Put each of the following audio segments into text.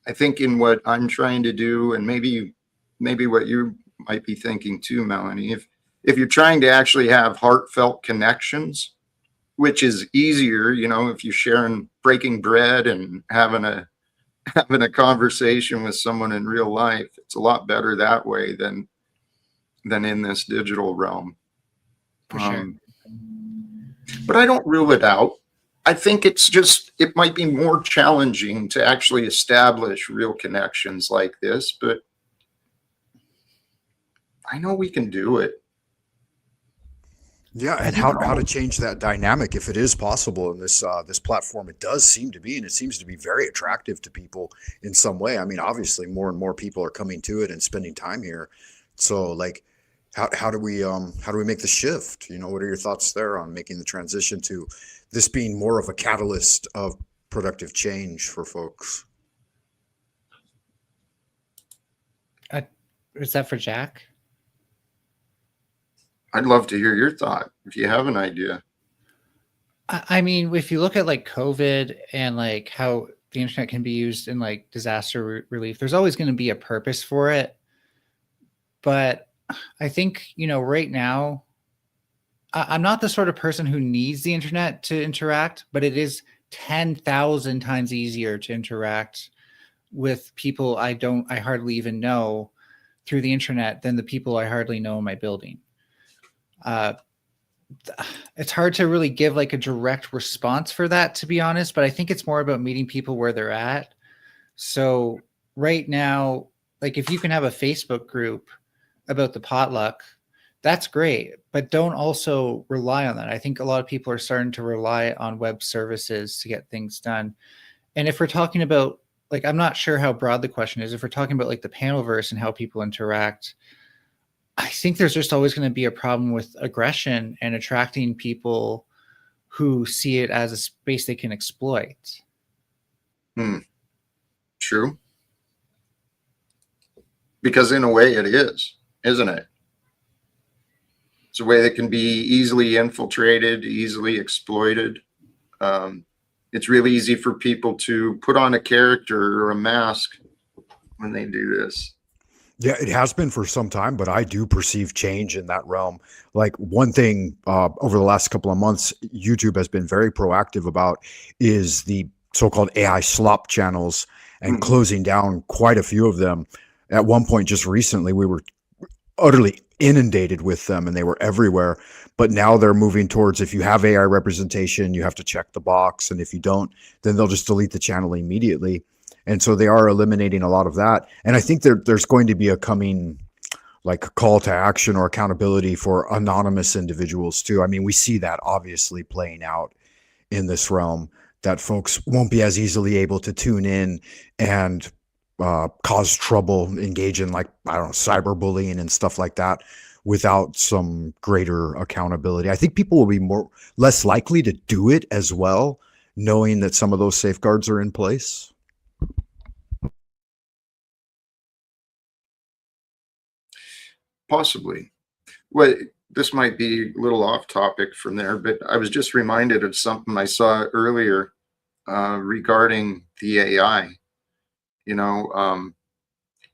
I think in what I'm trying to do, and maybe what you might be thinking too, Melanie, if you're trying to actually have heartfelt connections, which is easier, if you're sharing breaking bread and having a conversation with someone in real life, it's a lot better that way than in this digital realm. For sure. But I don't rule it out. I think it might be more challenging to actually establish real connections like this, but I know we can do it. Yeah, and how to change that dynamic if it is possible in this platform. It does seem to be, and it seems to be very attractive to people in some way. I mean, obviously, more and more people are coming to it and spending time here. So, like, how do we make the shift? What are your thoughts there on making the transition to this being more of a catalyst of productive change for folks? Is that for Jack? I'd love to hear your thought if you have an idea. I mean, if you look at like COVID and like how the internet can be used in like disaster relief, there's always going to be a purpose for it. But I think, right now, I'm not the sort of person who needs the internet to interact, but it is 10,000 times easier to interact with people I hardly even know through the internet than the people I hardly know in my building. It's hard to really give like a direct response for that, to be honest, but I think it's more about meeting people where they're at. So right now, like if you can have a Facebook group about the potluck, that's great, but don't also rely on that. I think a lot of people are starting to rely on web services to get things done. And if we're talking about, like, I'm not sure how broad the question is. If we're talking about like the panelverse and how people interact, I think there's just always going to be a problem with aggression and attracting people who see it as a space they can exploit. True. Because in a way it is, isn't it? It's a way that can be easily infiltrated, easily exploited. It's really easy for people to put on a character or a mask when they do this. Yeah, it has been for some time, but I do perceive change in that realm. Like one thing over the last couple of months, YouTube has been very proactive about is the so-called AI slop channels and closing down quite a few of them. At one point, just recently, we were utterly inundated with them and they were everywhere. But now they're moving towards, if you have AI representation, you have to check the box. And if you don't, then they'll just delete the channel immediately. And so they are eliminating a lot of that. And I think there's going to be a coming like call to action or accountability for anonymous individuals too. I mean, we see that obviously playing out in this realm, that folks won't be as easily able to tune in and cause trouble, engage in like, I don't know, cyberbullying and stuff like that without some greater accountability. I think people will be less likely to do it as well, knowing that some of those safeguards are in place. Possibly. Well, this might be a little off topic from there, but I was just reminded of something I saw earlier regarding the AI.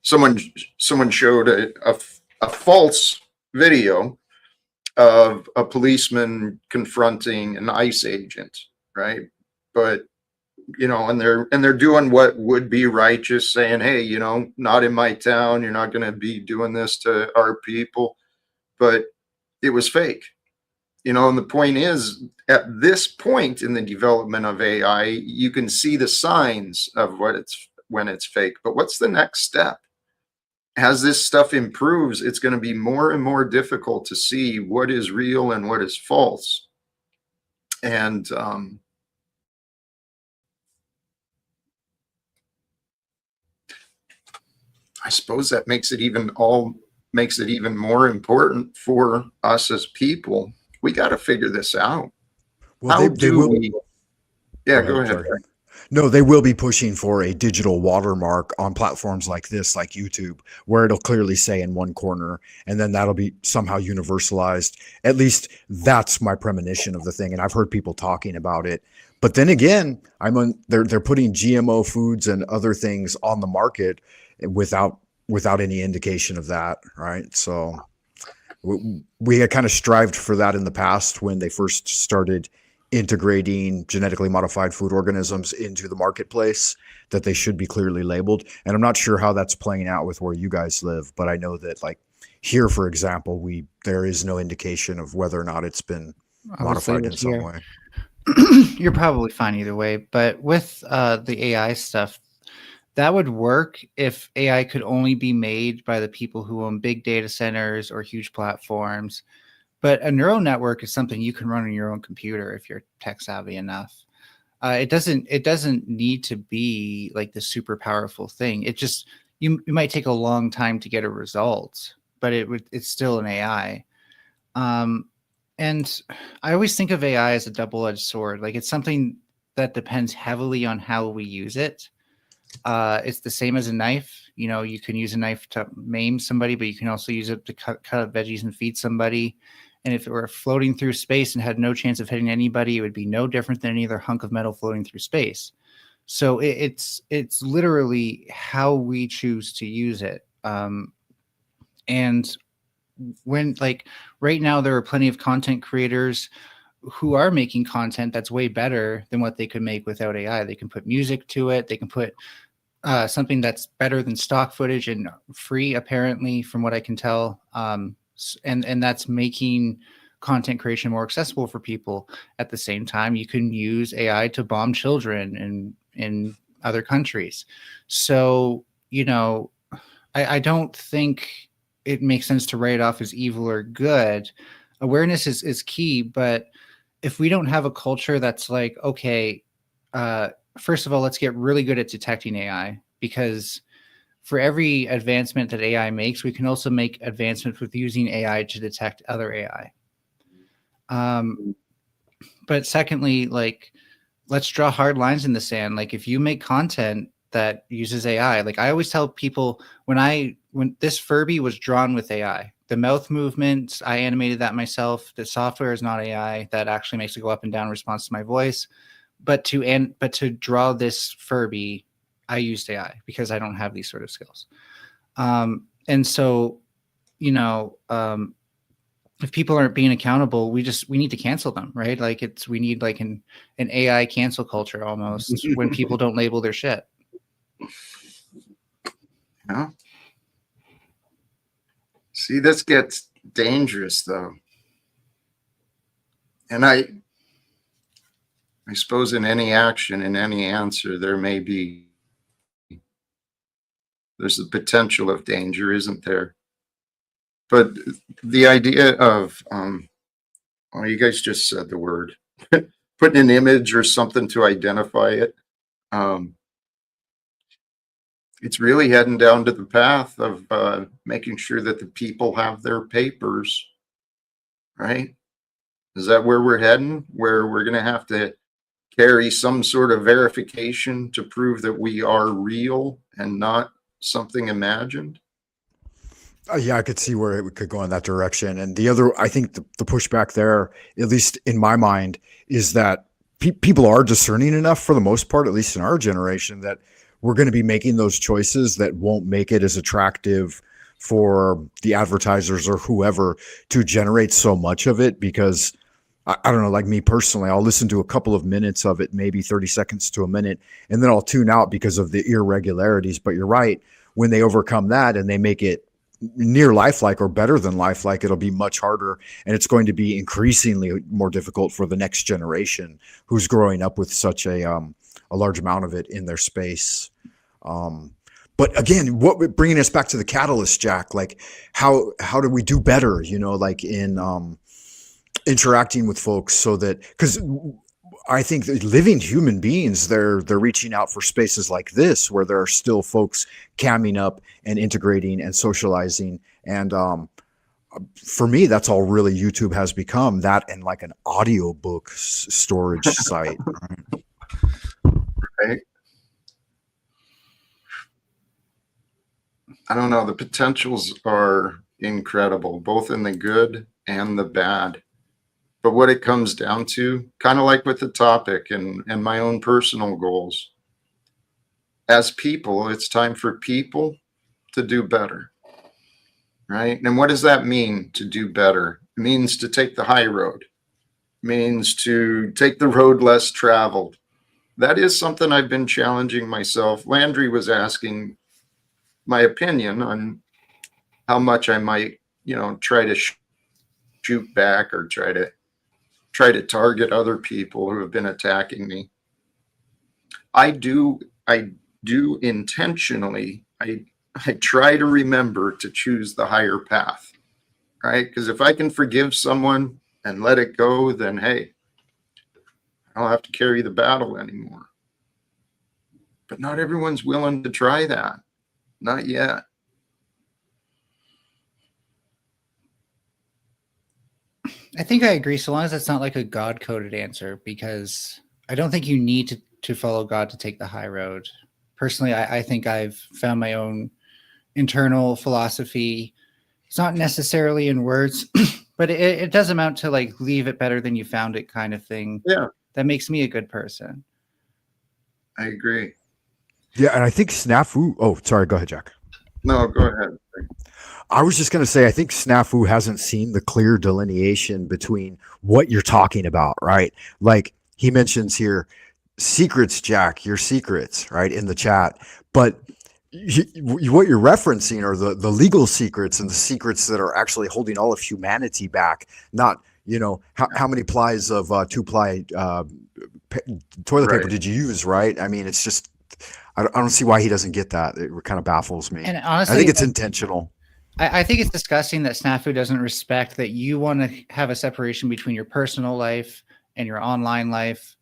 Someone showed a false video of a policeman confronting an ICE agent, right? But and they're doing what would be righteous, saying, hey, not in my town, you're not going to be doing this to our people. But it was fake, and the point is, at this point in the development of AI, you can see the signs of when it's fake. But what's the next step? As this stuff improves, it's going to be more and more difficult to see what is real and what is false. And I suppose that makes it even more important for us as people. We got to figure this out. Well, Yeah, go ahead. No, they will be pushing for a digital watermark on platforms like this, like YouTube, where it'll clearly say in one corner, and then that'll be somehow universalized. At least that's my premonition of the thing. And I've heard people talking about it, But then again, they're putting GMO foods and other things on the market without any indication of that, right? So we had kind of strived for that in the past when they first started integrating genetically modified food organisms into the marketplace, that they should be clearly labeled. And I'm not sure how that's playing out with where you guys live, but I know that like here, for example, there is no indication of whether or not it's been modified in some way. You're probably fine either way. But with the AI stuff, that would work if AI could only be made by the people who own big data centers or huge platforms. But a neural network is something you can run on your own computer if you're tech savvy enough. It doesn't need to be like the super powerful thing. It just you might take a long time to get a result, but it's still an AI. And I always think of AI as a double-edged sword. Like it's something that depends heavily on how we use it. It's the same as a knife. You know, you can use a knife to maim somebody, but you can also use it to cut up veggies and feed somebody. And if it were floating through space and had no chance of hitting anybody, it would be no different than any other hunk of metal floating through space. So it's literally how we choose to use it. And when like right now, there are plenty of content creators who are making content that's way better than what they could make without AI. They can put music to it. They can put something that's better than stock footage and free, apparently, from what I can tell. And that's making content creation more accessible for people. At the same time, you can use AI to bomb children in other countries. So, you know, I don't think it makes sense to write it off as evil or good. Awareness is key, but if we don't have a culture that's like, okay, first of all, let's get really good at detecting AI, because for every advancement that AI makes, we can also make advancements with using AI to detect other AI. But secondly, like, let's draw hard lines in the sand. Like if you make content that uses AI, like I always tell people when this Furby was drawn with AI, the mouth movements, I animated that myself. The software is not AI. That actually makes it go up and down in response to my voice. But to draw this Furby, I used AI because I don't have these sort of skills. And so, you know, if people aren't being accountable, we need to cancel them, right? Like we need like an AI cancel culture almost when people don't label their shit. Yeah. See, this gets dangerous though. And I suppose in any action, in any answer, there's the potential of danger, isn't there? But the idea of, well, you guys just said the word, putting an image or something to identify it. It's really heading down to the path of making sure that the people have their papers, right? Is that where we're heading? Where we're going to have to carry some sort of verification to prove that we are real and not something imagined? Yeah, I could see where it could go in that direction. And the other, I think the pushback there, at least in my mind, is that people are discerning enough for the most part, at least in our generation, that we're going to be making those choices that won't make it as attractive for the advertisers or whoever to generate so much of it. Because I don't know, like me personally, I'll listen to a couple of minutes of it, maybe 30 seconds to a minute, and then I'll tune out because of the irregularities. But you're right, when they overcome that and they make it near lifelike or better than lifelike, it'll be much harder, and it's going to be increasingly more difficult for the next generation who's growing up with such a large amount of it in their space. But again, bringing us back to the catalyst, Jack, like how do we do better, you know, like in interacting with folks, so that, because I think that living human beings, they're reaching out for spaces like this where there are still folks camming up and integrating and socializing. And for me, that's all really YouTube has become, that and like an audiobook storage site. Right? I don't know. The potentials are incredible, both in the good and the bad. But what it comes down to, kind of like with the topic and my own personal goals, as people, it's time for people to do better, right? And what does that mean, to do better? It means to take the high road, it means to take the road less traveled. That is something I've been challenging myself. Landry was asking my opinion on how much I might, try to shoot back or try to target other people who have been attacking me. I do intentionally, I try to remember to choose the higher path, right? Because if I can forgive someone and let it go, then hey, I don't have to carry the battle anymore. But not everyone's willing to try that. Not yet. I think I agree, so long as it's not like a God-coded answer, because I don't think you need to follow God to take the high road. Personally, I think I've found my own internal philosophy. It's not necessarily in words, but it does amount to like leave it better than you found it kind of thing. Yeah. That makes me a good person. I agree. Yeah, and I think Snafu. Oh, sorry. Go ahead, Jack. No, go ahead. I was just going to say, I think Snafu hasn't seen the clear delineation between what you're talking about, right? Like he mentions here, secrets, Jack, your secrets, right, in the chat. But what you're referencing are the legal secrets and the secrets that are actually holding all of humanity back, not, how many plies of two-ply toilet paper did you use, right? I mean, it's just, I don't see why he doesn't get that. It kind of baffles me. And honestly, I think it's intentional. I think it's disgusting that Snafu doesn't respect that you want to have a separation between your personal life and your online life.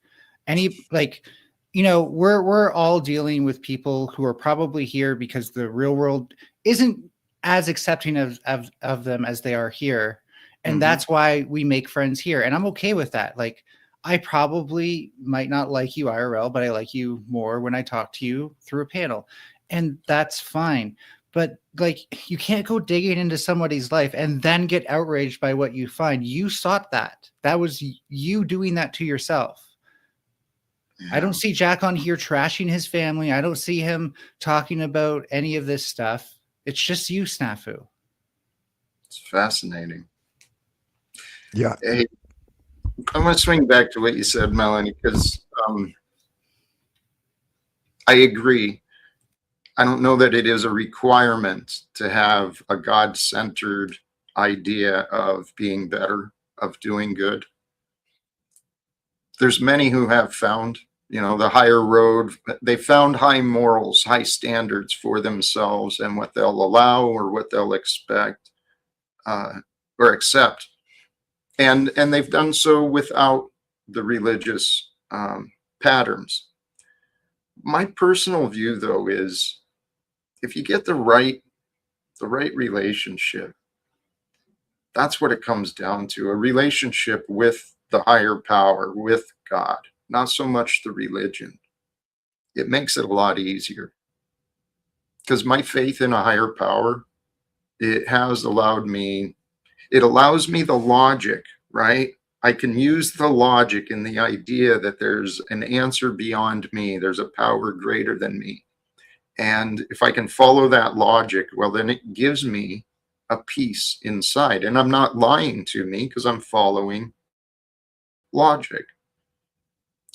We're all dealing with people who are probably here because the real world isn't as accepting of them as they are here. And that's why we make friends here. And I'm okay with that. Like, I probably might not like you IRL, but I like you more when I talk to you through a panel. And that's fine. But like, you can't go digging into somebody's life and then get outraged by what you find. You sought that. That was you doing that to yourself. Yeah. I don't see Jack on here trashing his family. I don't see him talking about any of this stuff. It's just you, Snafu. It's fascinating. Yeah. Hey, I want to swing back to what you said, Melanie, because I agree. I don't know that it is a requirement to have a God-centered idea of being better, of doing good. There's many who have found, the higher road. They found high morals, high standards for themselves and what they'll allow or what they'll expect or accept. And they've done so without the religious patterns. My personal view, though, is if you get the right relationship, that's what it comes down to, a relationship with the higher power, with God, not so much the religion. It makes it a lot easier. Because my faith in a higher power, it allows me the logic, right? I can use the logic and the idea that there's an answer beyond me. There's a power greater than me. And if I can follow that logic, well, then it gives me a peace inside. And I'm not lying to me because I'm following logic.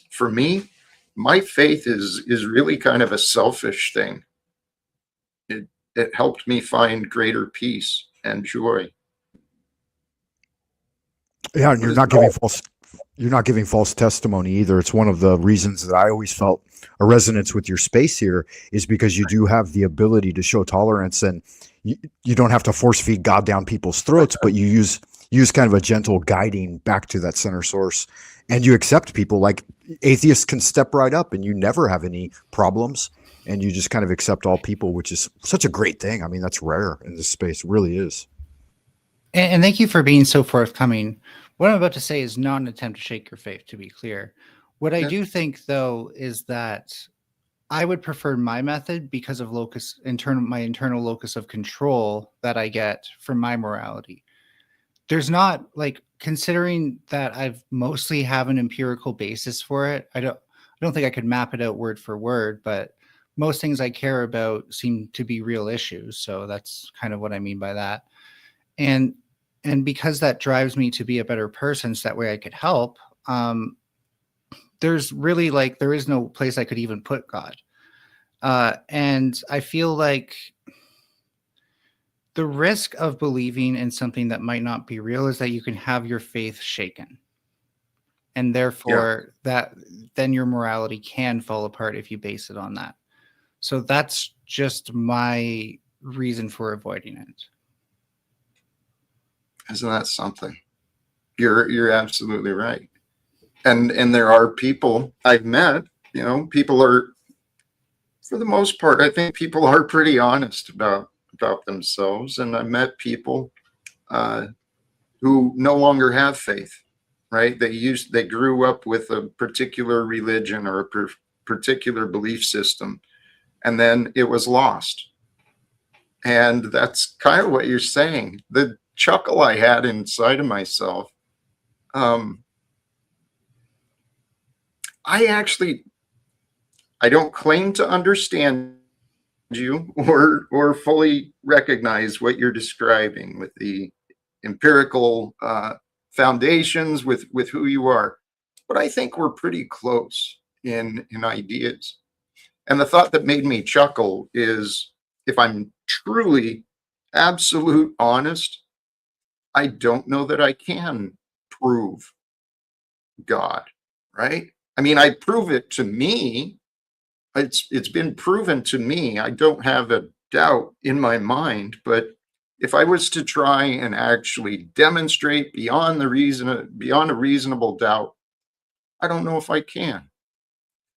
For me, my faith is really kind of a selfish thing. It helped me find greater peace and joy. Yeah, and you're not giving false testimony either. It's one of the reasons that I always felt a resonance with your space here is because you do have the ability to show tolerance, and you don't have to force feed God down people's throats, but you use kind of a gentle guiding back to that center source, and you accept people. Like atheists can step right up and you never have any problems, and you just kind of accept all people, which is such a great thing. I mean, that's rare in this space. It really is. And thank you for being so forthcoming. What I'm about to say is not an attempt to shake your faith, to be clear. What I do think, though, is that I would prefer my method because of my internal locus of control that I get from my morality. There's not like considering that I've mostly have an empirical basis for it, I don't think I could map it out word for word, but most things I care about seem to be real issues. So that's kind of what I mean by that. And because that drives me to be a better person, so that way I could help. There's really like there is no place I could even put God, and I feel like the risk of believing in something that might not be real is that you can have your faith shaken, and Yeah. therefore that then your morality can fall apart if you base it on that. So that's just my reason for avoiding it. Isn't that something? You're absolutely right. And there are people I've met, people are, for the most part, I think people are pretty honest about themselves. And I've met people who no longer have faith, right? They grew up with a particular religion or a particular belief system, and then it was lost. And that's kind of what you're saying. The chuckle I had inside of myself, I don't claim to understand you or fully recognize what you're describing with the empirical foundations with who you are, but I think we're pretty close in ideas. And the thought that made me chuckle is, if I'm truly absolute honest, I don't know that I can prove God, right? I mean, I prove it to me. It's been proven to me. I don't have a doubt in my mind, but if I was to try and actually demonstrate beyond a reasonable doubt, I don't know if I can.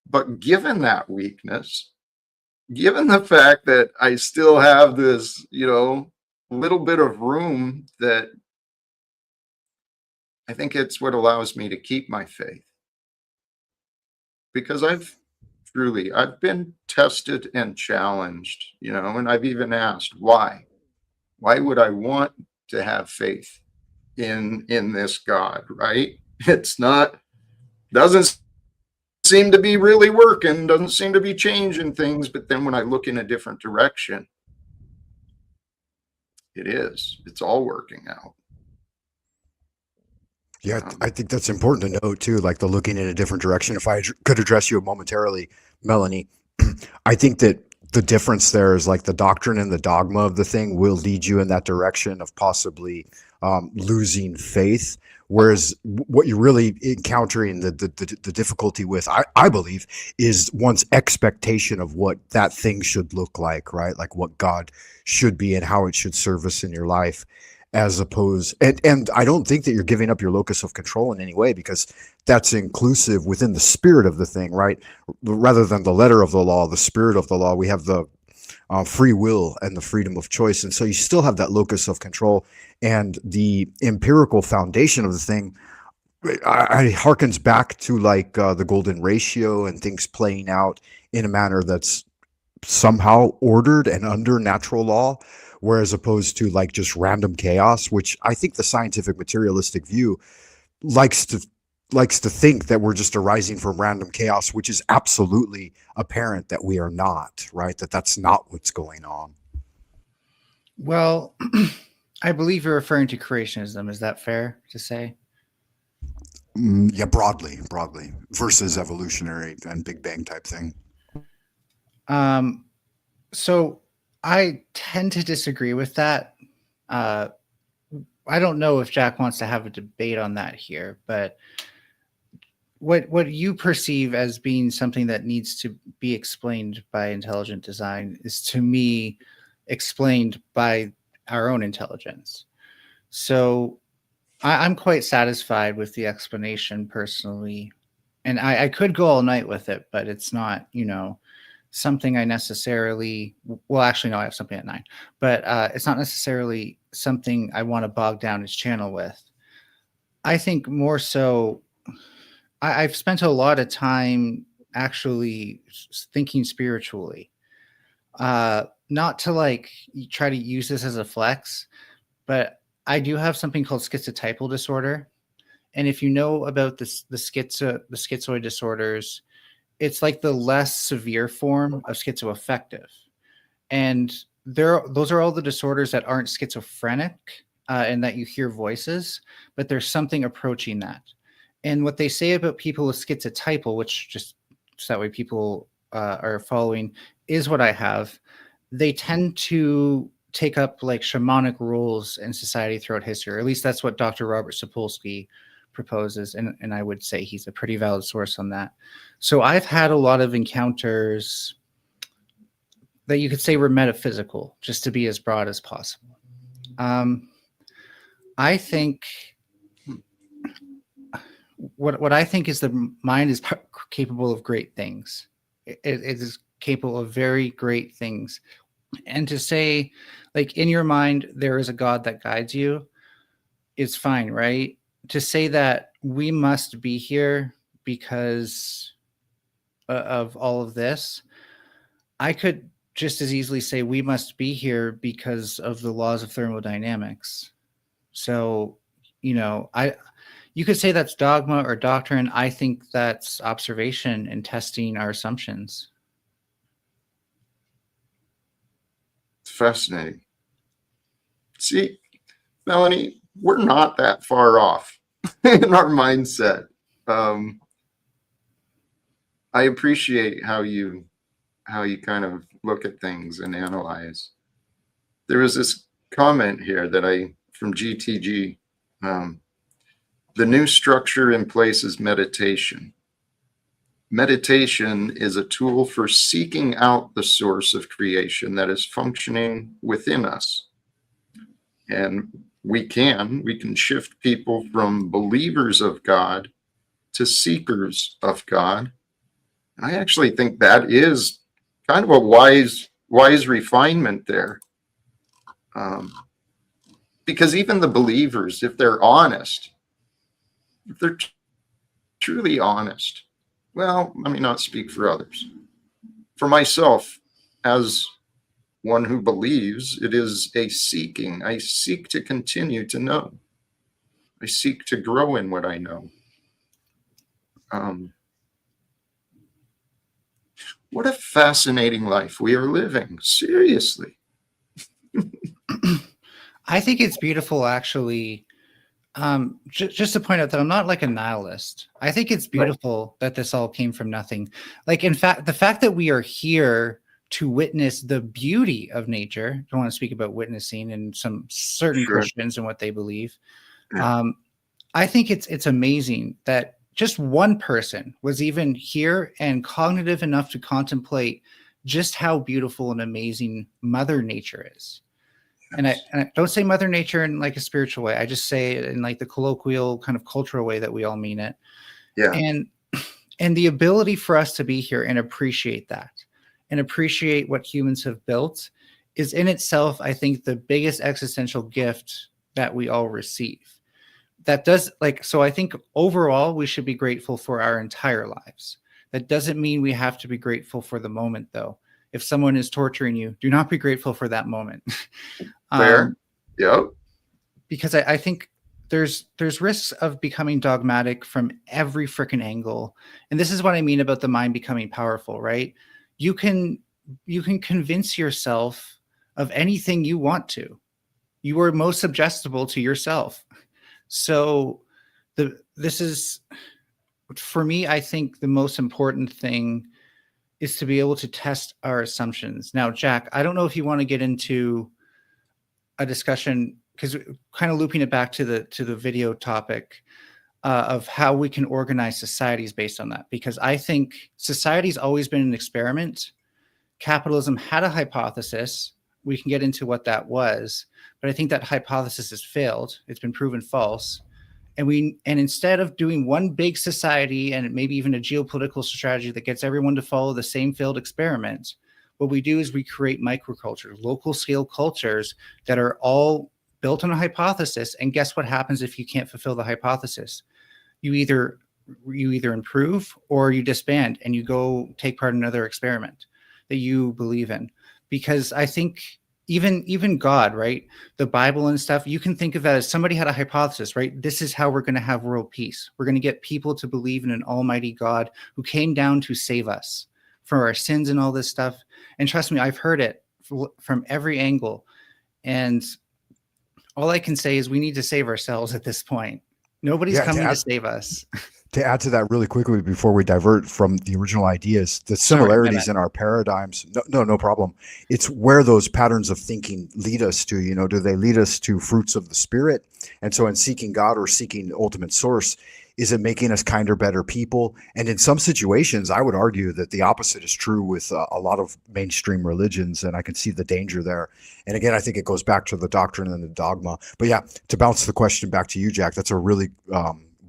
But given that weakness, given the fact that I still have this, little bit of room, that I think it's what allows me to keep my faith. Because I've been tested and challenged, and I've even asked why. Why would I want to have faith in this God, right? It's not, doesn't seem to be really working, doesn't seem to be changing things. But then when I look in a different direction, it's all working out. Yeah, I think that's important to note too, like the looking in a different direction. If I could address you momentarily, Melanie, I think that the difference there is like the doctrine and the dogma of the thing will lead you in that direction of possibly losing faith. Whereas what you're really encountering the difficulty with, I believe, is one's expectation of what that thing should look like, right? Like what God should be and how it should serve us in your life. As opposed, and I don't think that you're giving up your locus of control in any way, because that's inclusive within the spirit of the thing, right? Rather than the letter of the law, the spirit of the law, we have the free will and the freedom of choice. And so you still have that locus of control, and the empirical foundation of the thing, I harkens back to like the golden ratio and things playing out in a manner that's somehow ordered and under natural law, whereas opposed to like just random chaos, which I think the scientific materialistic view likes to think that we're just arising from random chaos, which is absolutely apparent that we are not, right? That's not what's going on. Well, I believe you're referring to creationism. Is that fair to say? Yeah, broadly versus evolutionary and Big Bang type thing. So I tend to disagree with that. I don't know if Jack wants to have a debate on that here, but what you perceive as being something that needs to be explained by intelligent design is, to me, explained by our own intelligence. So I'm quite satisfied with the explanation personally. And I could go all night with it, but it's not, something I necessarily, well, actually, no, I have something at 9, but it's not necessarily something I want to bog down his channel with. I think more so, I've spent a lot of time actually thinking spiritually, not to like try to use this as a flex, but I do have something called schizotypal disorder. And if you know about the schizoid disorders, it's like the less severe form of schizoaffective. And those are all the disorders that aren't schizophrenic, and that you hear voices, but there's something approaching that. And what they say about people with schizotypal, which just so that way people are following, is what I have. They tend to take up like shamanic roles in society throughout history, or at least that's what Dr. Robert Sapolsky proposes. And I would say he's a pretty valid source on that. So I've had a lot of encounters that you could say were metaphysical, just to be as broad as possible. I think what I think is the mind is capable of great things. It is capable of very great things. And to say, like, in your mind, there is a God that guides you is fine, right? To say that we must be here because of all of this, I could just as easily say we must be here because of the laws of thermodynamics. So, you could say that's dogma or doctrine. I think that's observation and testing our assumptions. It's fascinating. See, Melanie, we're not that far off in our mindset. I appreciate how you kind of look at things and analyze. There was this comment here from GTG. The new structure in place is meditation. Meditation is a tool for seeking out the source of creation that is functioning within us. And we can shift people from believers of God to seekers of God. I actually think that is kind of a wise refinement there. Because even the believers, if they're honest, if they're truly honest, well, let me not speak for others. For myself, as one who believes, it is a seeking. I seek to continue to know. I seek to grow in what I know. What a fascinating life we are living. Seriously. I think it's beautiful, actually. Just to point out that I'm not like a nihilist. I think it's beautiful that this all came from nothing. Like, in fact, the fact that we are here to witness the beauty of nature. I don't want to speak about witnessing and some certain Christians and what they believe. Yeah. I think it's amazing that just one person was even here and cognitive enough to contemplate just how beautiful and amazing Mother Nature is. And I don't say Mother Nature in like a spiritual way. I just say it in like the colloquial kind of cultural way that we all mean it. Yeah. And the ability for us to be here and appreciate that and appreciate what humans have built is in itself, I think, the biggest existential gift that we all receive. That does so I think overall we should be grateful for our entire lives. That doesn't mean we have to be grateful for the moment, though. If someone is torturing you, do not be grateful for that moment. Fair. Yep. Because I think there's risks of becoming dogmatic from every freaking angle. And this is what I mean about the mind becoming powerful, right? You can convince yourself of anything you want to. You are most suggestible to yourself. So this is, for me, I think the most important thing is to be able to test our assumptions. Now, Jack, I don't know if you want to get into a discussion, because kind of looping it back to the video topic of how we can organize societies based on that, because I think society's always been an experiment. Capitalism had a hypothesis. We can get into what that was, but I think that hypothesis has failed. It's been proven false. And instead of doing one big society and maybe even a geopolitical strategy that gets everyone to follow the same failed experiment, what we do is we create microcultures, local scale cultures that are all built on a hypothesis. And guess what happens if you can't fulfill the hypothesis? You either improve or you disband and you go take part in another experiment that you believe in. Because I think even God, right? The Bible and stuff, you can think of that as somebody had a hypothesis, right? This is how we're going to have world peace. We're going to get people to believe in an almighty God who came down to save us from our sins and all this stuff. And trust me, I've heard it from every angle. And all I can say is we need to save ourselves at this point. Nobody's Yeah, coming to save us. to add to that really quickly before we divert from the original ideas, the Sorry, my similarities bad. in our paradigms, no problem. It's where those patterns of thinking lead us to. Do they lead us to fruits of the spirit? And so in seeking God or seeking the ultimate source, is it making us kinder, better people? And in some situations, I would argue that the opposite is true with a lot of mainstream religions, and I can see the danger there. And again, I think it goes back to the doctrine and the dogma. But yeah, to bounce the question back to you, Jack, that's a really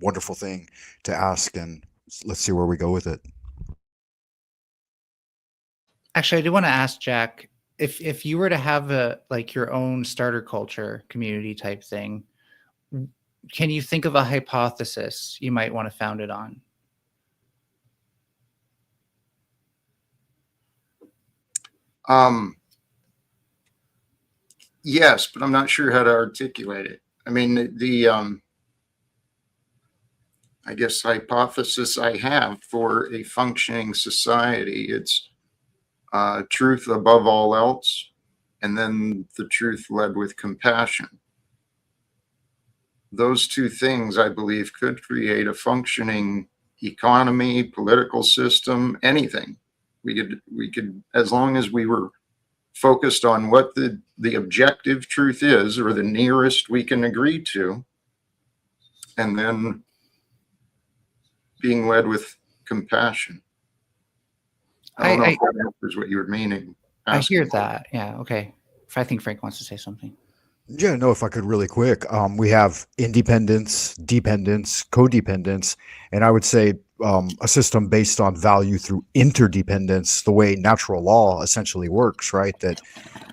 wonderful thing to ask, and let's see where we go with it. Actually, I do want to ask Jack, if you were to have your own starter culture community type thing, can you think of a hypothesis you might want to found it on? Yes, but I'm not sure how to articulate it. I mean, the I guess hypothesis I have for a functioning society, it's truth above all else, and then the truth led with compassion. Those two things, I believe, could create a functioning economy, political system, anything. We could, as long as we were focused on what the objective truth is, or the nearest we can agree to, and then being led with compassion. I don't know if that answers what you were meaning. I hear that. Yeah. Okay. If I think Frank wants to say something. Yeah, no, if I could really quick, we have independence, dependence, codependence, and I would say a system based on value through interdependence, the way natural law essentially works, right? That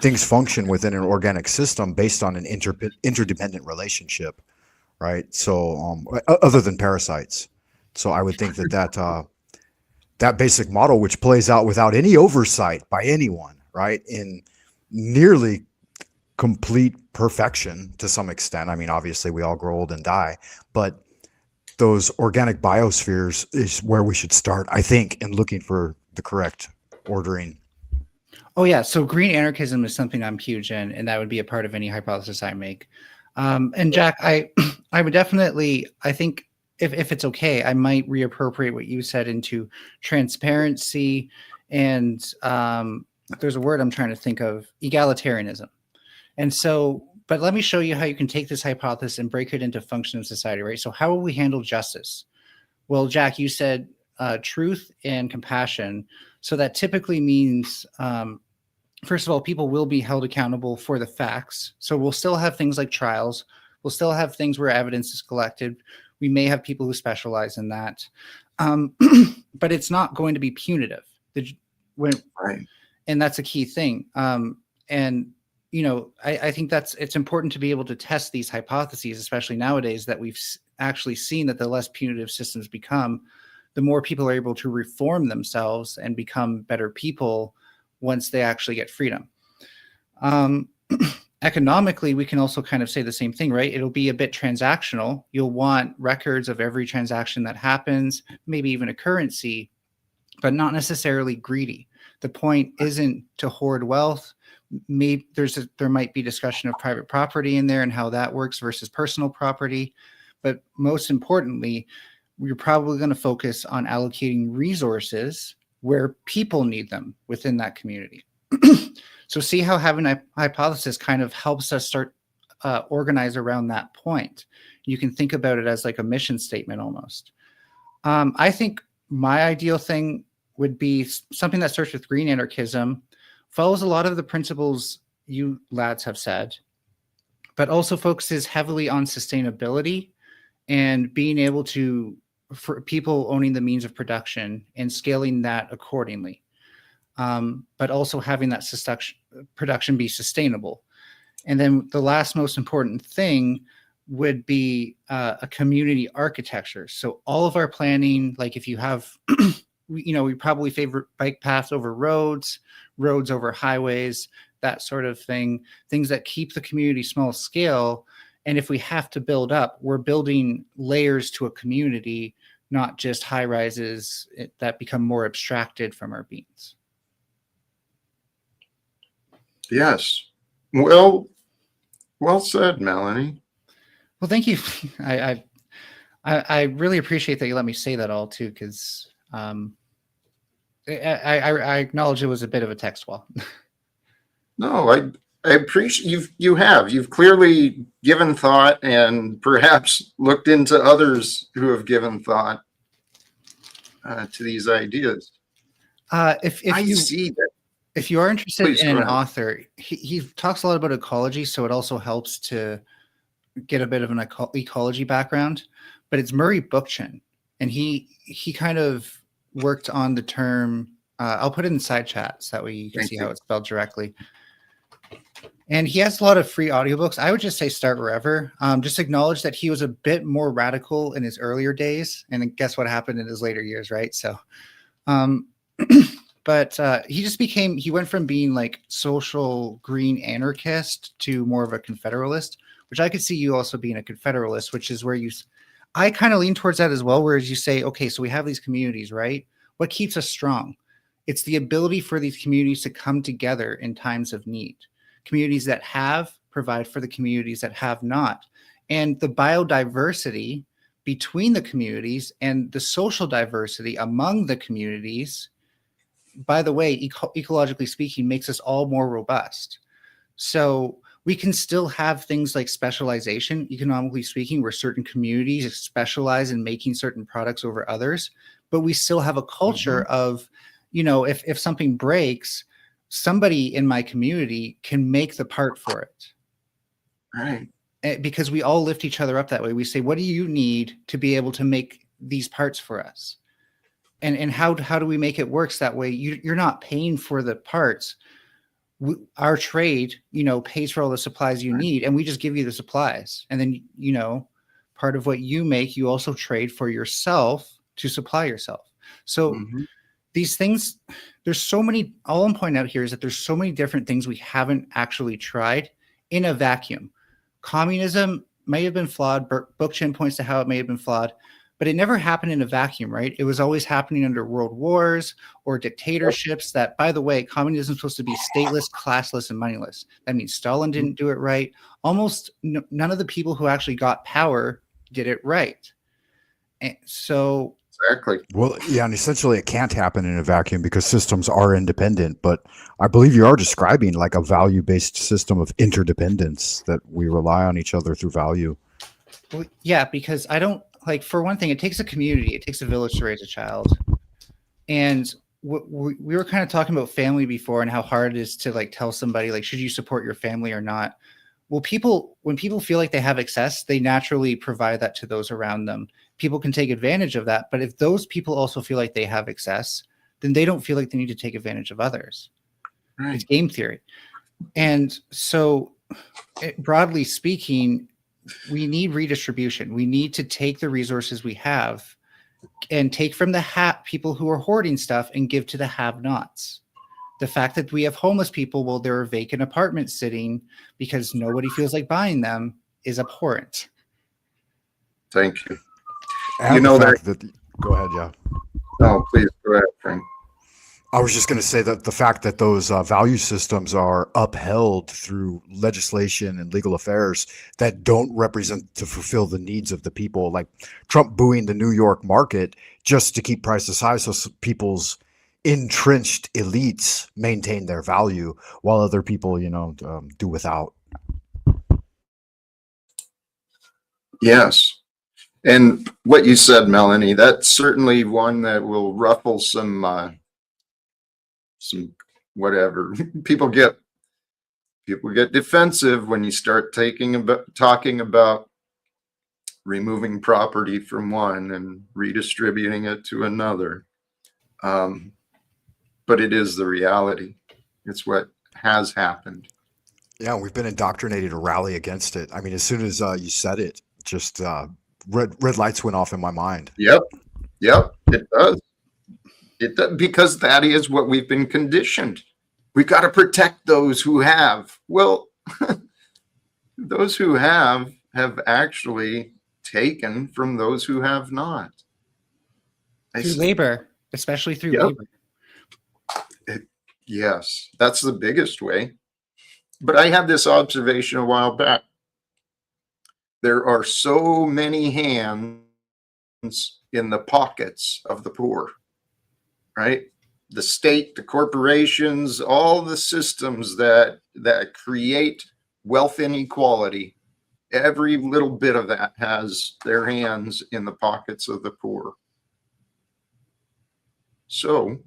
things function within an organic system based on an interdependent relationship, right? So other than parasites. So I would think that basic model, which plays out without any oversight by anyone, right? In nearly complete perfection to some extent. I mean, obviously we all grow old and die, but those organic biospheres is where we should start, I think, in looking for the correct ordering. Oh yeah. So green anarchism is something I'm huge in, and that would be a part of any hypothesis I make. And Jack, I would definitely, I think if it's okay, I might reappropriate what you said into transparency and there's a word I'm trying to think of, egalitarianism. And so, but let me show you how you can take this hypothesis and break it into function of society, right? So how will we handle justice? Well, Jack, you said truth and compassion. So that typically means, first of all, people will be held accountable for the facts. So we'll still have things like trials. We'll still have things where evidence is collected. We may have people who specialize in that. But it's not going to be punitive. Right. And that's a key thing. And I think it's important to be able to test these hypotheses, especially nowadays that we've actually seen that the less punitive systems become, the more people are able to reform themselves and become better people once they actually get freedom. Economically, we can also kind of say the same thing, right? It'll be a bit transactional. You'll want records of every transaction that happens, maybe even a currency, but not necessarily greedy. The point isn't to hoard wealth. Maybe there might be discussion of private property in there and how that works versus personal property. But most importantly, we're probably going to focus on allocating resources where people need them within that community. So see how having a hypothesis kind of helps us start organize around that point. You can think about it as like a mission statement almost. I think my ideal thing would be something that starts with green anarchism, follows a lot of the principles you lads have said, but also focuses heavily on sustainability and being able to, for people owning the means of production and scaling that accordingly. But also having that production be sustainable. And then the last most important thing would be a community architecture. So all of our planning, like if you have, we probably favor bike paths over roads over highways, that sort of thing, things that keep the community small scale. And if we have to build up, we're building layers to a community, not just high rises that become more abstracted from our beings. Yes. Well said, Melanie. Well, thank you. I really appreciate that you let me say that all too, because I acknowledge it was a bit of a text wall. No, I appreciate you've clearly given thought and perhaps looked into others who have given thought to these ideas. If I you see that. if you are interested Please, in go an ahead. author, he talks a lot about ecology, so it also helps to get a bit of an ecology background. But it's Murray Bookchin, and he kind of worked on the term. I'll put it in side chat so that way you can see how it's spelled directly. And he has a lot of free audiobooks. I would just say start wherever. Just acknowledge that he was a bit more radical in his earlier days, and guess what happened in his later years, right? So, but he went from being like social green anarchist to more of a confederalist, which I could see you also being a confederalist, which is where I kind of lean towards that as well, whereas you say, okay, so we have these communities, right? What keeps us strong? It's the ability for these communities to come together in times of need. Communities that have provide for the communities that have not. And the biodiversity between the communities and the social diversity among the communities, by the way, ecologically speaking, makes us all more robust. So we can still have things like specialization, economically speaking, where certain communities specialize in making certain products over others, but we still have a culture of, if something breaks, somebody in my community can make the part for it. Right. Because we all lift each other up that way. We say, what do you need to be able to make these parts for us? And how do we make it works that way? You're not paying for the parts. Our trade, pays for all the supplies you need, and we just give you the supplies. And then, part of what you make, you also trade for yourself to supply yourself. So these things, there's so many, all I'm pointing out here is that there's so many different things we haven't actually tried in a vacuum. Communism may have been flawed. Bookchin points to how it may have been flawed, but it never happened in a vacuum, right? It was always happening under world wars or dictatorships that, by the way, communism is supposed to be stateless, classless, and moneyless. That means Stalin didn't do it right. Almost none of the people who actually got power did it right. And so... Exactly. Well, yeah, and essentially it can't happen in a vacuum because systems are independent. But I believe you are describing like a value-based system of interdependence that we rely on each other through value. Well, yeah, because for one thing, it takes a community, it takes a village to raise a child. And we were kind of talking about family before and how hard it is to tell somebody, should you support your family or not? Well, when people feel like they have access, they naturally provide that to those around them. People can take advantage of that. But if those people also feel like they have access, then they don't feel like they need to take advantage of others. Right. It's game theory. And so broadly speaking, we need redistribution. We need to take the resources we have and take from the people who are hoarding stuff and give to the have-nots. The fact that we have homeless people while there are vacant apartments sitting because nobody feels like buying them is abhorrent. Thank you. And go ahead, yeah. No, please go ahead, Frank. I was just going to say that the fact that those value systems are upheld through legislation and legal affairs that don't represent to fulfill the needs of the people, like Trump booing the New York market just to keep prices high so people's entrenched elites maintain their value while other people, do without. Yes. And what you said, Melanie, that's certainly one that will ruffle some whatever. People get defensive when you start talking about removing property from one and redistributing it to another. But it is the reality. It's what has happened. Yeah, we've been indoctrinated to rally against it. I mean, as soon as you said it, just red lights went off in my mind. Yep, it does. It does, because that is what we've been conditioned we've got to protect those who have. Well, those who have actually taken from those who have not. Through labor, especially through Yep. labor. Yes, that's the biggest way. But I had this observation a while back. There are so many hands in the pockets of the poor, right? The state, the corporations, all the systems that create wealth inequality, every little bit of that has their hands in the pockets of the poor. So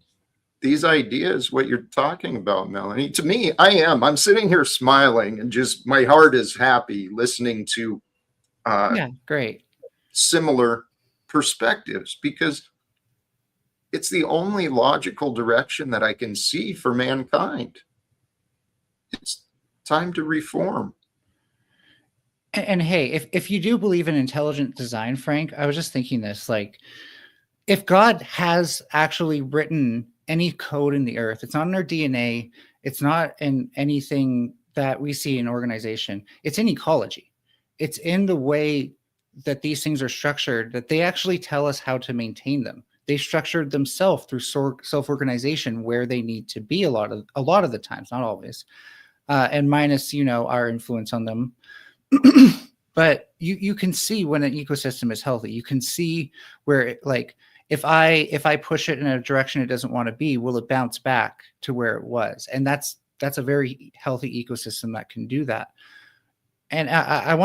these ideas, what you're talking about, Melanie, to me, I'm sitting here smiling and just my heart is happy listening to Yeah, great. similar perspectives, because it's the only logical direction that I can see for mankind. It's time to reform. And hey, if you do believe in intelligent design, Frank, I was just thinking this, like, if God has actually written any code in the earth, it's not in our DNA, it's not in anything that we see in organization, it's in ecology. It's in the way that these things are structured, that they actually tell us how to maintain them. They structured themselves through self-organization where they need to be a lot of the times, not always. And minus, our influence on them. But you can see when an ecosystem is healthy. You can see where if I push it in a direction it doesn't want to be, will it bounce back to where it was? And that's a very healthy ecosystem that can do that. And I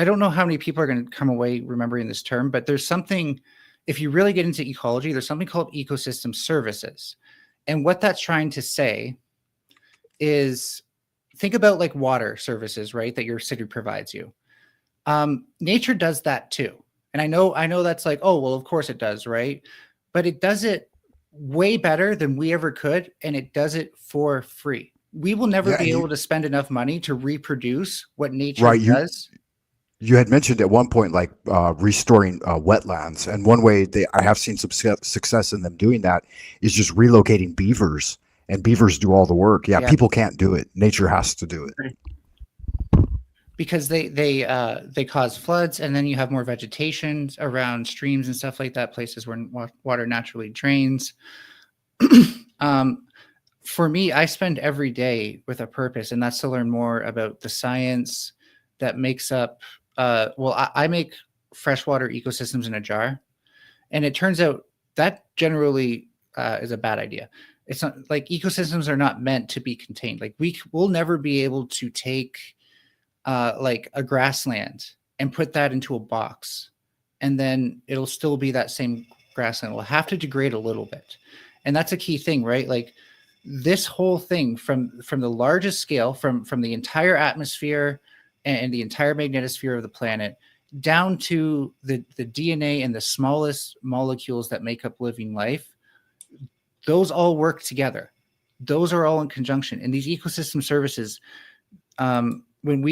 don't know how many people are going to come away remembering this term, but there's something, if you really get into ecology, there's something called ecosystem services. And what that's trying to say is, think about like water services, right? That your city provides you. Nature does that too. And I know that's like, oh, well, of course it does, right? But it does it way better than we ever could. And it does it for free. We will never be able to spend enough money to reproduce what nature does. You had mentioned at one point, like restoring wetlands. And one way I have seen some success in them doing that is just relocating beavers. And beavers do all the work. Yeah, people can't do it. Nature has to do it. Because they cause floods, and then you have more vegetation around streams and stuff like that, places where water naturally drains. For me, I spend every day with a purpose, and that's to learn more about the science that makes up. I make freshwater ecosystems in a jar, and it turns out that generally is a bad idea. It's not like ecosystems are not meant to be contained. Like we'll never be able to take like a grassland and put that into a box, and then it'll still be that same grassland. We'll have to degrade a little bit. And that's a key thing, right? Like this whole thing from the largest scale, from the entire atmosphere and the entire magnetosphere of the planet, down to the DNA and the smallest molecules that make up living life, those all work together. Those are all in conjunction. And these ecosystem services, when we